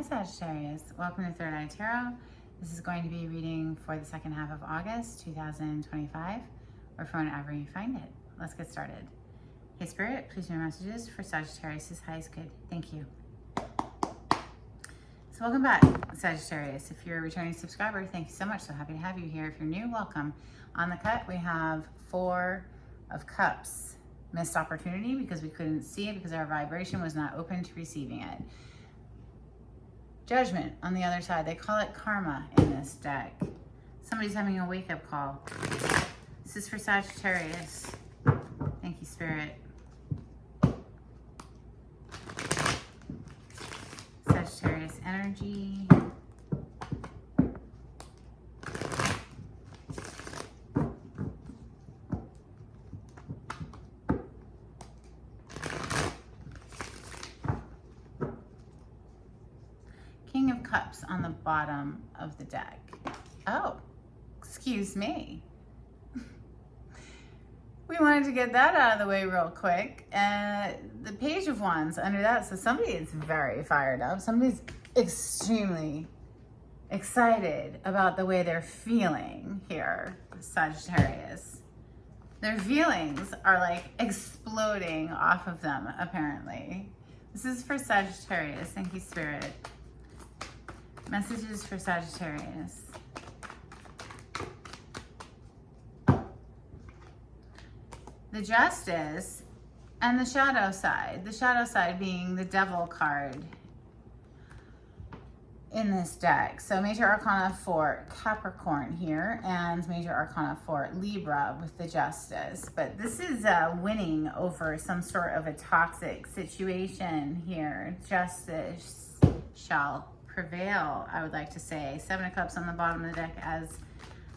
Hi Sagittarius, welcome to Third Eye Tarot. This is going to be reading for the second half of August 2025, or for whenever you find it. Let's get started. Hey Spirit, please your messages for Sagittarius is highest good. Thank you. So welcome back, Sagittarius. If you're a returning subscriber, thank you so much. So happy to have you here. If you're new, welcome. On the cut, we have Four of Cups. Missed opportunity because we couldn't see it because our vibration was not open to receiving it. Judgment on the other side. They call it karma in this deck. Somebody's having a wake-up call. This is for Sagittarius. Thank you, Spirit. Sagittarius energy. King of Cups on the bottom of the deck. Oh, excuse me. We wanted to get that out of the way real quick. The Page of Wands under that. So somebody is very fired up. Somebody's extremely excited about the way they're feeling here, Sagittarius. Their feelings are like exploding off of them, apparently. This is for Sagittarius. Thank you, Spirit. Messages for Sagittarius. The Justice and the Shadow side. The Shadow side being the Devil card in this deck. So Major Arcana for Capricorn here and Major Arcana for Libra with the Justice. But this is winning over some sort of a toxic situation here. Justice shall prevail, I would like to say. Seven of Cups on the bottom of the deck as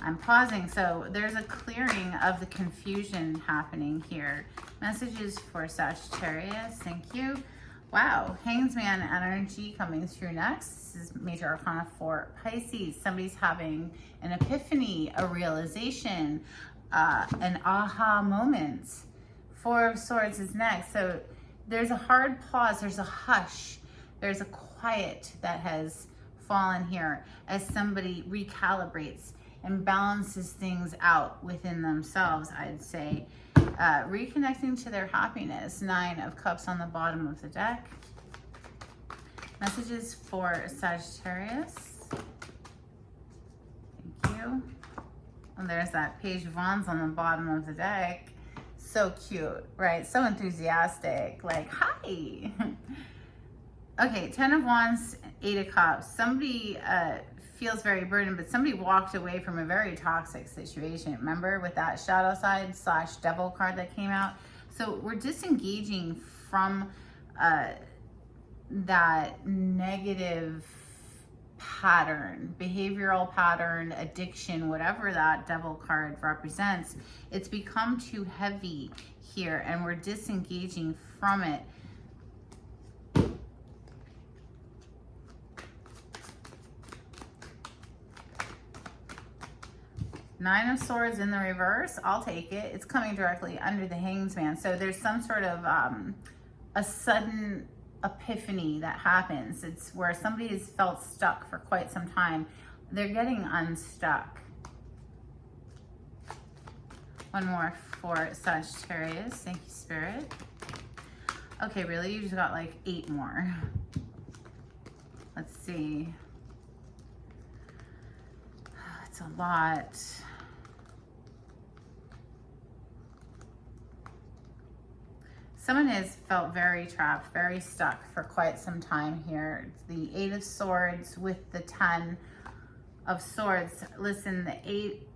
I'm pausing. So there's a clearing of the confusion happening here. Messages for Sagittarius. Thank you. Wow. Hangsman energy coming through next. This is Major Arcana for Pisces. Somebody's having an epiphany, a realization, an aha moment. Four of Swords is next. So there's a hard pause. There's a hush. There's a quiet that has fallen here as somebody recalibrates and balances things out within themselves, I'd say. Reconnecting to their happiness. Nine of Cups on the bottom of the deck. Messages for Sagittarius. Thank you. And there's that Page of Wands on the bottom of the deck. So cute, right? So enthusiastic. Like, hi. Okay, Ten of Wands, Eight of Cups. Somebody feels very burdened, but somebody walked away from a very toxic situation. Remember with that Shadow side / Devil card that came out? So we're disengaging from that negative pattern, behavioral pattern, addiction, whatever that Devil card represents. It's become too heavy here and we're disengaging from it. Nine of Swords in the reverse, I'll take it. It's coming directly under the Hangsman. So there's some sort of a sudden epiphany that happens. It's where somebody has felt stuck for quite some time. They're getting unstuck. One more for Sagittarius. Thank you, Spirit. Okay, really? You just got like 8 more. Let's see. It's a lot. Someone has felt very trapped, very stuck for quite some time here. The Eight of Swords with the Ten of Swords. Listen, the Eight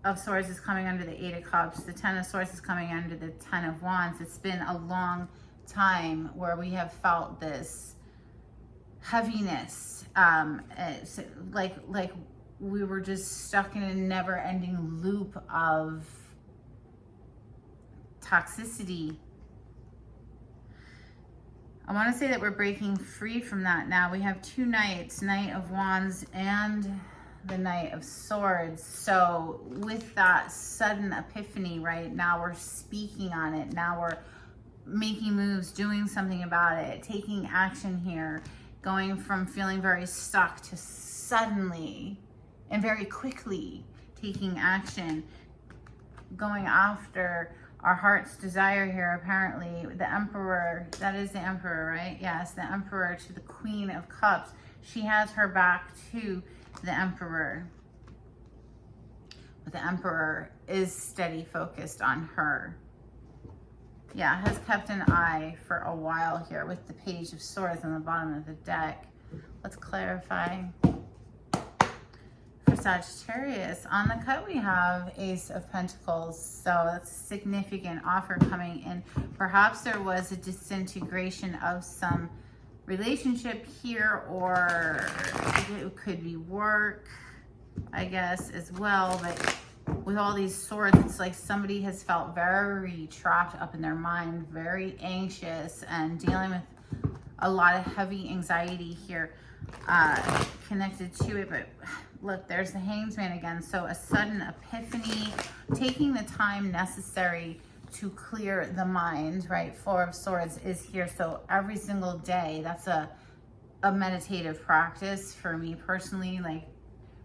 of Swords is coming under the Eight of Cups. The Ten of Swords is coming under the Ten of Wands. It's been a long time where we have felt this heaviness, like we were just stuck in a never-ending loop of toxicity. I want to say that we're breaking free from that now. We have 2 knights, Knight of Wands and the Knight of Swords. So with that sudden epiphany, right, now we're speaking on it. Now we're making moves, doing something about it, taking action here. going from feeling very stuck to suddenly and very quickly taking action, going after our heart's desire here. Apparently the Emperor, that is the Emperor, right? Yes, the Emperor to the Queen of Cups. She has her back to the Emperor, but the Emperor is steady focused on her. Yeah, has kept an eye for a while here with the Page of Swords on the bottom of the deck. Let's clarify. For Sagittarius, on the cut we have Ace of Pentacles, so that's a significant offer coming in. Perhaps there was a disintegration of some relationship here, or it could be work, I guess, as well. But with all these swords, it's like somebody has felt very trapped up in their mind, very anxious, and dealing with a lot of heavy anxiety here connected to it. But look, there's the Hanged Man again. So a sudden epiphany, taking the time necessary to clear the mind, right? Four of Swords is here. So every single day, that's a meditative practice for me personally, like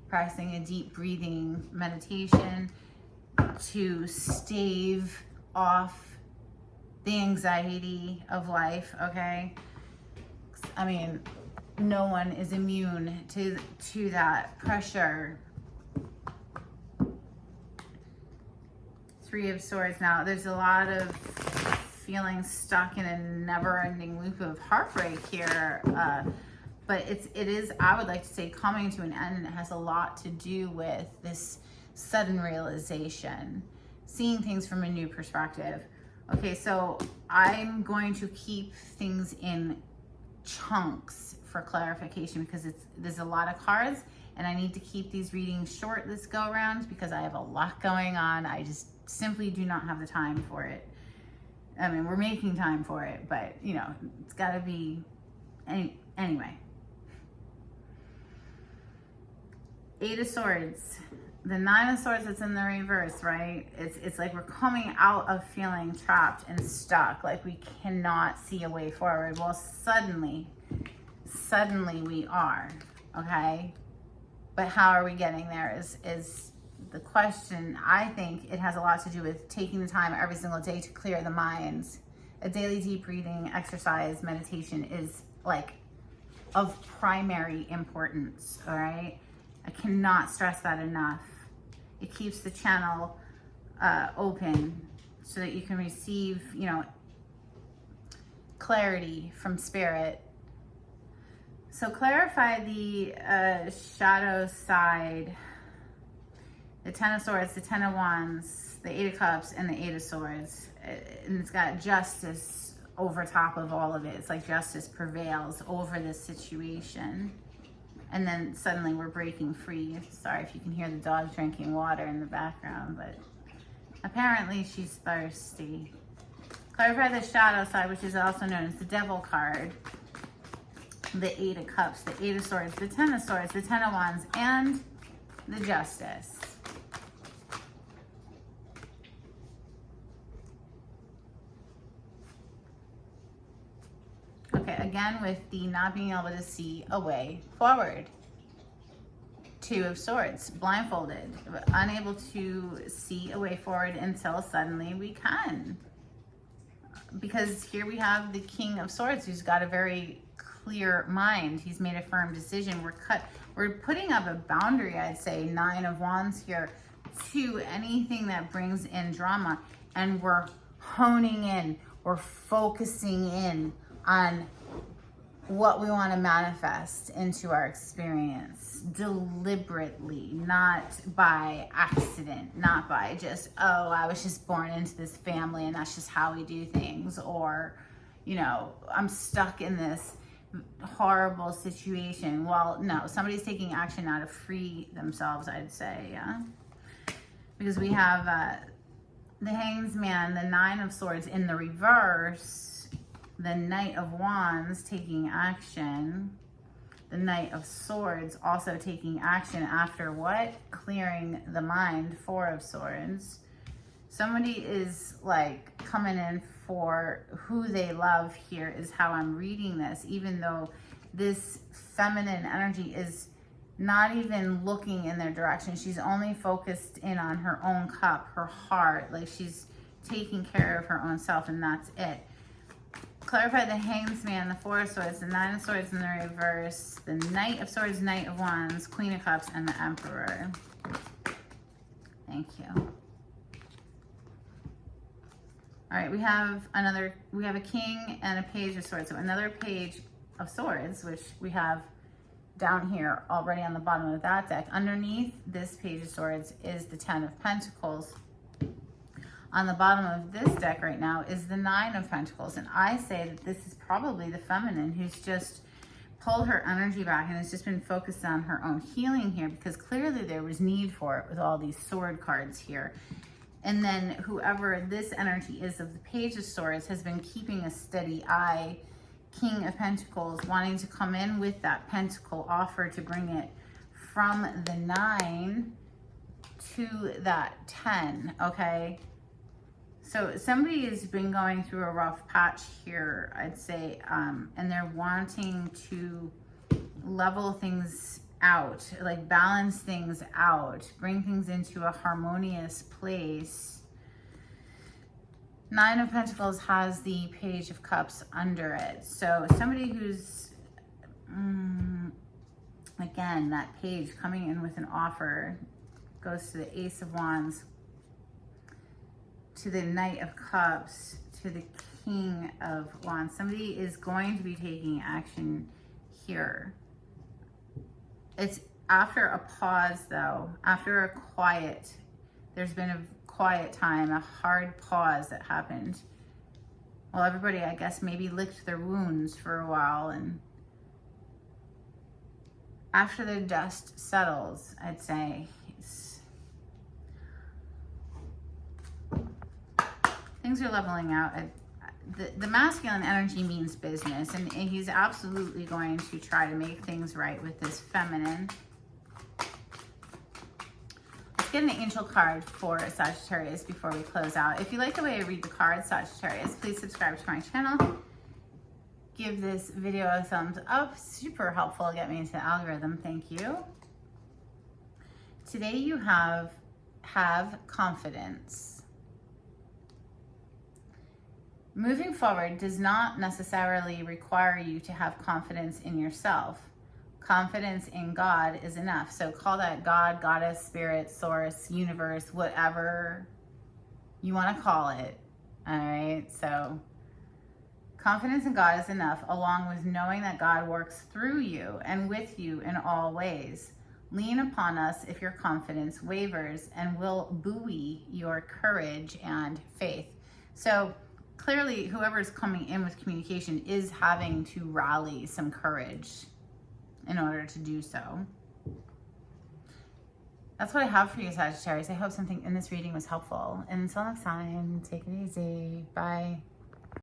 practicing a deep breathing meditation to stave off the anxiety of life, okay? I mean, no one is immune to that pressure. Three of Swords. Now, there's a lot of feeling stuck in a never-ending loop of heartbreak here, but it is, I would like to say, coming to an end, and it has a lot to do with this sudden realization, seeing things from a new perspective. Okay, so I'm going to keep things in chunks for clarification because there's a lot of cards, and I need to keep these readings short this go around because I have a lot going on. I just simply do not have the time for it. I mean, we're making time for it, but you know, it's got to be anyway. Eight of Swords, the Nine of Swords that's in the reverse, right? It's like we're coming out of feeling trapped and stuck, like we cannot see a way forward. Well, suddenly we are, okay? But how are we getting there is the question. I think it has a lot to do with taking the time every single day to clear the mind. A daily deep breathing exercise, meditation is like of primary importance, all right? I cannot stress that enough. It keeps the channel open so that you can receive, you know, clarity from spirit. So clarify the shadow side. The Ten of Swords, the Ten of Wands, the Eight of Cups, and the Eight of Swords. And it's got justice over top of all of it. It's like justice prevails over this situation. And then suddenly we're breaking free. Sorry if you can hear the dog drinking water in the background, but apparently she's thirsty. Clarify the shadow side, which is also known as the Devil card. The Eight of Cups, the Eight of Swords, the Ten of Swords, the Ten of Wands, and the Justice. Okay, again with the not being able to see a way forward. Two of Swords, blindfolded, unable to see a way forward until suddenly we can. Because here we have the King of Swords who's got a very clear mind. He's made a firm decision. We're putting up a boundary, I'd say. Nine of Wands here to anything that brings in drama, and we're honing in, we're focusing in on what we want to manifest into our experience deliberately, not by accident, not by just, oh, I was just born into this family and that's just how we do things, or, you know, I'm stuck in this horrible situation. Well, no, somebody's taking action now to free themselves, I'd say, yeah? Because we have the Hanged Man, the Nine of Swords in the reverse, the Knight of Wands taking action, the Knight of Swords also taking action after what? Clearing the mind. Four of Swords. Somebody is like coming in for who they love here is how I'm reading this, even though this feminine energy is not even looking in their direction. She's only focused in on her own cup, her heart, like she's taking care of her own self, and that's it. Clarify the Hanged Man, the Four of Swords, the Nine of Swords in the reverse, the Knight of Swords, Knight of Wands, Queen of Cups, and the Emperor. Thank you. All right, we have a King and a Page of Swords. So another Page of Swords, which we have down here already on the bottom of that deck. Underneath this Page of Swords is the Ten of Pentacles. On the bottom of this deck right now is the Nine of Pentacles. And I say that this is probably the feminine who's just pulled her energy back and has just been focused on her own healing here, because clearly there was need for it with all these sword cards here. And then whoever this energy is of the Page of Swords has been keeping a steady eye. King of Pentacles wanting to come in with that pentacle offer to bring it from the 9 to that 10, okay? So somebody has been going through a rough patch here, I'd say, and they're wanting to level things out, like balance things out, bring things into a harmonious place. Nine of Pentacles has the Page of Cups under it. So somebody who's, again, that page coming in with an offer goes to the Ace of Wands, to the Knight of Cups, to the King of Wands. Somebody is going to be taking action here. It's after a pause though, after a quiet, there's been a quiet time, a hard pause that happened. Well, everybody, I guess, maybe licked their wounds for a while, and after the dust settles, I'd say, things are leveling out. The masculine energy means business, and he's absolutely going to try to make things right with this feminine. Let's get an angel card for Sagittarius before we close out. If you like the way I read the cards, Sagittarius, please subscribe to my channel. Give this video a thumbs up. Super helpful to get me into the algorithm. Thank you. Today you have confidence. Moving forward does not necessarily require you to have confidence in yourself. Confidence in God is enough. So call that God, Goddess, Spirit, Source, Universe, whatever you want to call it. All right. So confidence in God is enough, along with knowing that God works through you and with you in all ways. Lean upon us if your confidence wavers, and will buoy your courage and faith. So clearly, whoever's coming in with communication is having to rally some courage in order to do so. That's what I have for you, Sagittarius. I hope something in this reading was helpful. And until next time, take it easy. Bye.